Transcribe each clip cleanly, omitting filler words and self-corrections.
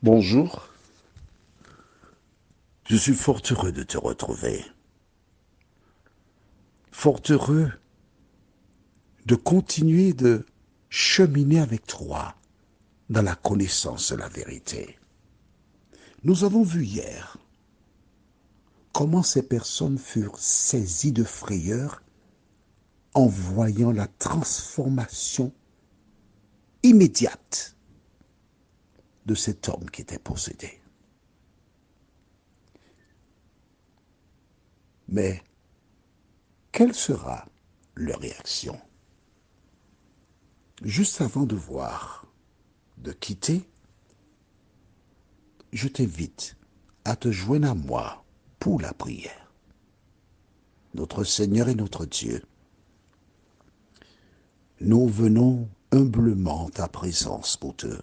Bonjour, je suis fort heureux de te retrouver. Fort heureux de continuer de cheminer avec toi dans la connaissance de la vérité. Nous avons vu hier comment ces personnes furent saisies de frayeur en voyant la transformation immédiate de cet homme qui était possédé. Mais quelle sera leur réaction? Juste avant de quitter, je t'invite à te joindre à moi pour la prière. Notre Seigneur et notre Dieu, nous venons humblement en ta présence pour te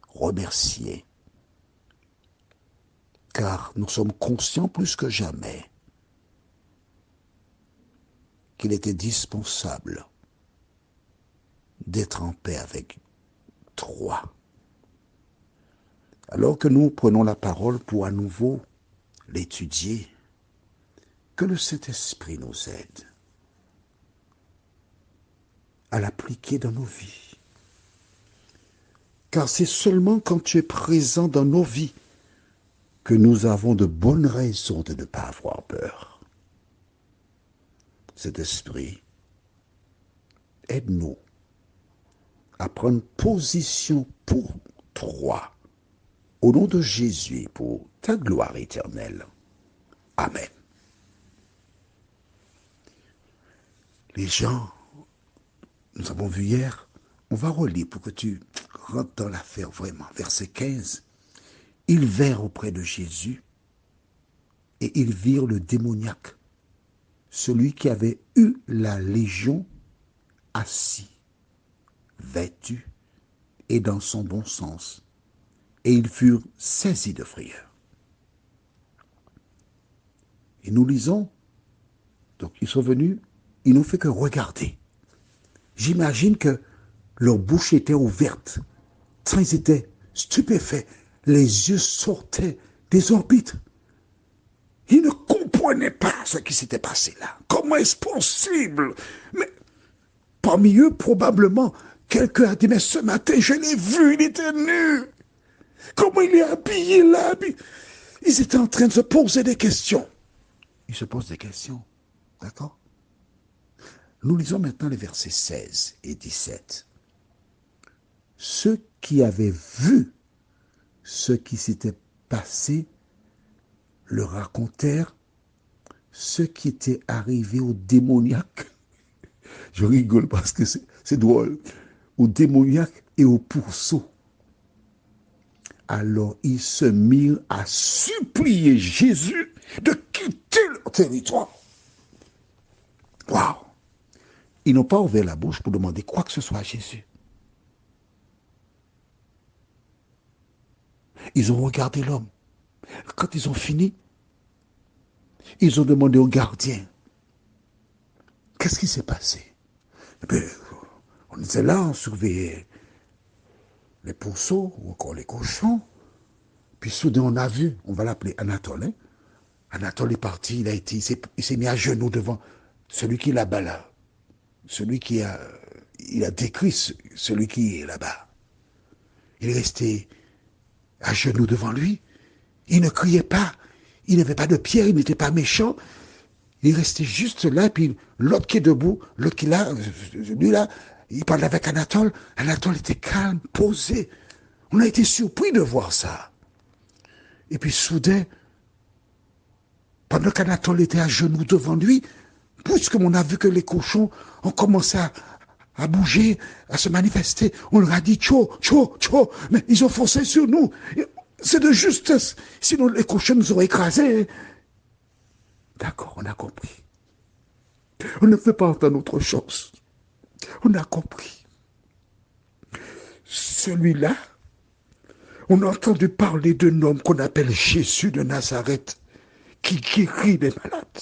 remercier, car nous sommes conscients plus que jamais qu'il était dispensable d'être en paix avec toi. Alors que nous prenons la parole pour à nouveau l'étudier, que le Saint-Esprit nous aide à l'appliquer dans nos vies. Car c'est seulement quand tu es présent dans nos vies que nous avons de bonnes raisons de ne pas avoir peur. Cet esprit, aide-nous à prendre position pour toi, au nom de Jésus, pour ta gloire éternelle. Amen. Les gens, nous avons vu hier, on va relire pour que tu rentres dans l'affaire vraiment. Verset 15. Ils vinrent auprès de Jésus et ils virent le démoniaque, celui qui avait eu la légion, assis, vêtu et dans son bon sens, et ils furent saisis de frayeur. Et nous lisons, donc ils sont venus, ils n'ont fait que regarder. J'imagine que leur bouche était ouverte, tant ils étaient stupéfaits, les yeux sortaient des orbites. Ils ne comprenaient pas ce qui s'était passé là. Comment est-ce possible? Mais parmi eux, probablement, quelqu'un a dit, mais ce matin, je l'ai vu, il était nu. Comment il est habillé là? Ils étaient en train de se poser des questions. Ils se posent des questions, d'accord? Nous lisons maintenant les versets 16 et 17. Ceux qui avaient vu ce qui s'était passé le racontèrent ce qui était arrivé au démoniaque. Je rigole parce que c'est drôle. Au démoniaque et au pourceau. Alors ils se mirent à supplier Jésus de quitter leur territoire. Waouh! Ils n'ont pas ouvert la bouche pour demander quoi que ce soit à Jésus. Ils ont regardé l'homme. Quand ils ont fini, ils ont demandé au gardien, qu'est-ce qui s'est passé? Eh bien, on était là, on surveillait les pourceaux ou encore les cochons. Puis soudain, on a vu, on va l'appeler Anatole. Hein? Anatole est parti, il s'est mis à genoux devant celui qui est là-bas, là. Celui qui a, il a décrit celui qui est là-bas. Il est resté à genoux devant lui. Il ne criait pas. Il n'avait pas de pierre, il n'était pas méchant. Il est resté juste là, puis l'autre qui est debout, l'autre qui est là, lui là, il parlait avec Anatole. Anatole était calme, posé. On a été surpris de voir ça. Et puis soudain, pendant qu'Anatole était à genoux devant lui, puisque on a vu que les cochons ont commencé à bouger, à se manifester, on leur a dit tcho, tcho, tcho, mais ils ont foncé sur nous. C'est de justesse, sinon les cochons nous auraient écrasés. D'accord, on a compris. On ne fait pas entendre autre chose. On a compris. Celui-là, on a entendu parler d'un homme qu'on appelle Jésus de Nazareth, qui guérit les malades.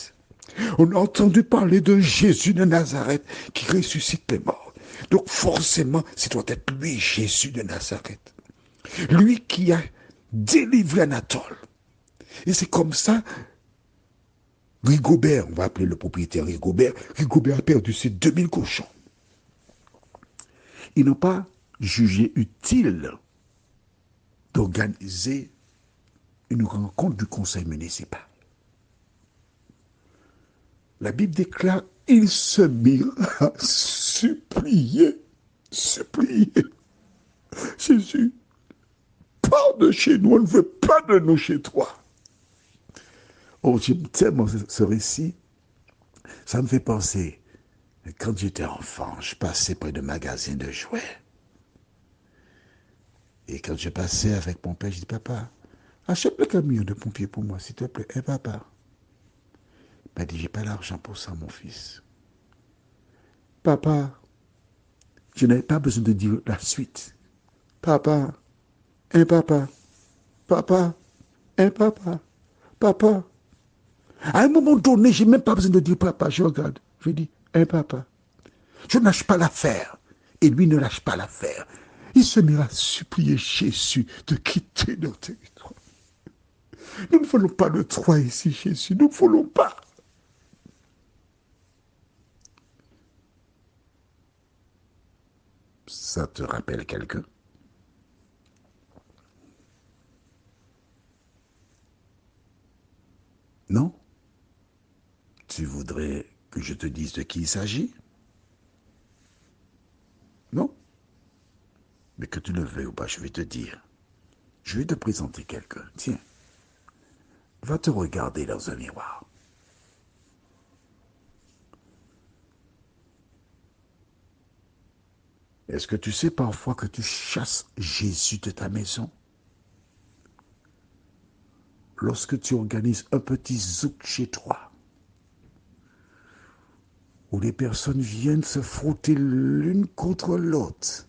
On a entendu parler de Jésus de Nazareth qui ressuscite les morts. Donc forcément, ce doit être lui, Jésus de Nazareth. Lui qui a délivrer Anatole. Et c'est comme ça, Rigobert, on va appeler le propriétaire Rigobert a perdu ses 2000 cochons. Ils n'ont pas jugé utile d'organiser une rencontre du conseil municipal. La Bible déclare, ils se mirent à supplier. Jésus, pars de chez nous, on ne veut pas de nous chez toi. Oh, j'aime tellement ce récit. Ça me fait penser, quand j'étais enfant, je passais près de magasins de jouets. Et quand je passais avec mon père, je dis, papa, achète le camion de pompier pour moi, s'il te plaît. Et papa, il m'a dit, j'ai pas l'argent pour ça, mon fils. Papa, je n'avais pas besoin de dire la suite. Papa, papa, papa, papa, papa. À un moment donné, je n'ai même pas besoin de dire papa, je regarde. Je dis, papa. Je ne lâche pas l'affaire. Et lui ne lâche pas l'affaire. Il se met à supplier Jésus de quitter notre territoire. Nous ne voulons pas de toi ici, Jésus. Nous ne voulons pas. Ça te rappelle quelqu'un? Non? Tu voudrais que je te dise de qui il s'agit? Non? Mais que tu le veuilles ou pas, je vais te dire. Je vais te présenter quelqu'un. Tiens, va te regarder dans un miroir. Est-ce que tu sais parfois que tu chasses Jésus de ta maison? Lorsque tu organises un petit zouk chez toi, où les personnes viennent se frotter l'une contre l'autre,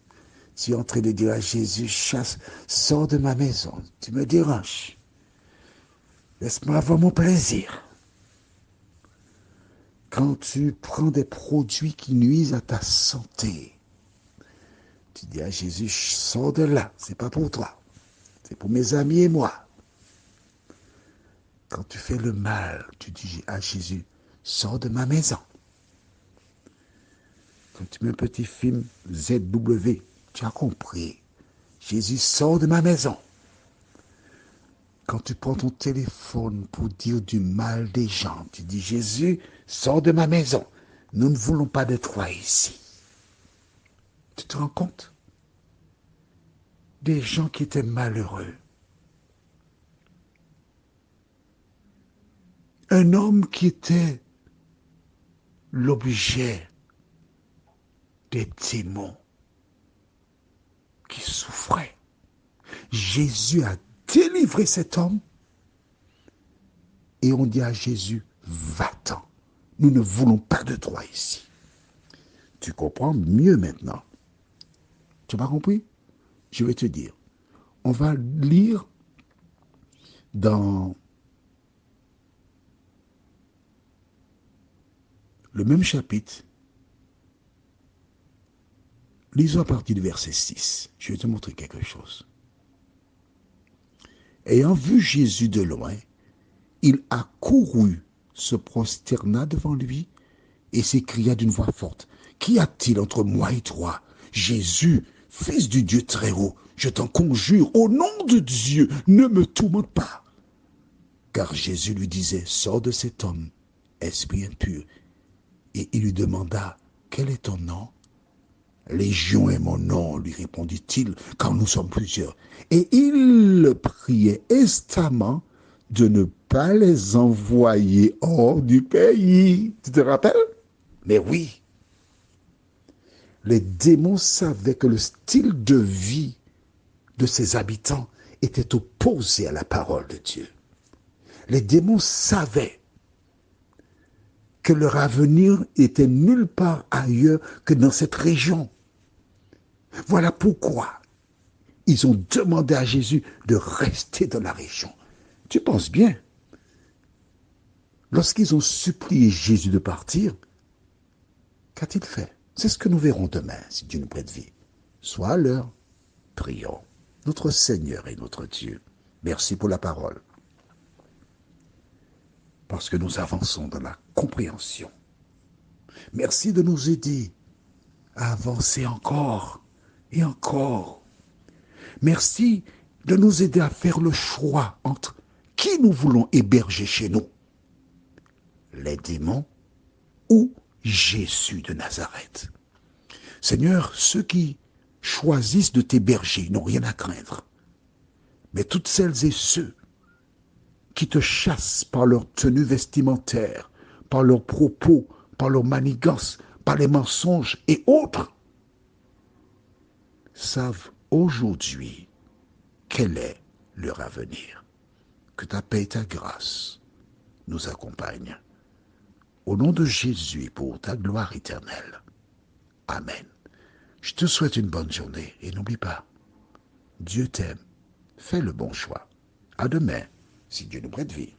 tu es en train de dire à Jésus, chasse, sors de ma maison, tu me déranges. Laisse-moi avoir mon plaisir. Quand tu prends des produits qui nuisent à ta santé, tu dis à Jésus, sors de là, c'est pas pour toi, c'est pour mes amis et moi. Quand tu fais le mal, tu dis à Jésus, sors de ma maison. Quand tu mets un petit film ZW, tu as compris. Jésus, sort de ma maison. Quand tu prends ton téléphone pour dire du mal des gens, tu dis, Jésus, sors de ma maison. Nous ne voulons pas de toi ici. Tu te rends compte? Des gens qui étaient malheureux. Un homme qui était l'objet des démons, qui souffrait. Jésus a délivré cet homme et on dit à Jésus, va-t'en. Nous ne voulons pas de toi ici. Tu comprends mieux maintenant. Tu m'as compris? Je vais te dire. On va lire dans le même chapitre. Lisons à partir du verset 6. Je vais te montrer quelque chose. Ayant vu Jésus de loin, il accourut, se prosterna devant lui et s'écria d'une voix forte, « Qu'y a-t-il entre moi et toi, Jésus, Fils du Dieu très haut? Je t'en conjure, au nom de Dieu, ne me tourmente pas. » Car Jésus lui disait, « Sors de cet homme, esprit impur. » Et il lui demanda, « Quel est ton nom? » « Légion est mon nom, lui répondit-il, car nous sommes plusieurs. Et il le priait instamment de ne pas les envoyer hors du pays. Tu te rappelles? Mais oui, les démons savaient que le style de vie de ses habitants était opposé à la parole de Dieu. Les démons savaient que leur avenir était nulle part ailleurs que dans cette région. Voilà pourquoi ils ont demandé à Jésus de rester dans la région. Tu penses bien, lorsqu'ils ont supplié Jésus de partir, qu'a-t-il fait? C'est ce que nous verrons demain, si Dieu nous prête vie. Soit à l'heure, prions. Notre Seigneur et notre Dieu, Merci pour la parole. Parce que nous avançons dans la compréhension. Merci de nous aider à avancer encore et encore. Merci de nous aider à faire le choix entre qui nous voulons héberger chez nous, les démons ou Jésus de Nazareth. Seigneur, ceux qui choisissent de t'héberger n'ont rien à craindre. Mais toutes celles et ceux qui te chassent par leur tenue vestimentaire, par leurs propos, par leurs manigances, par les mensonges et autres, savent aujourd'hui quel est leur avenir. Que ta paix et ta grâce nous accompagnent. Au nom de Jésus, pour ta gloire éternelle. Amen. Je te souhaite une bonne journée et n'oublie pas, Dieu t'aime. Fais le bon choix. À demain, si Dieu nous prête vie.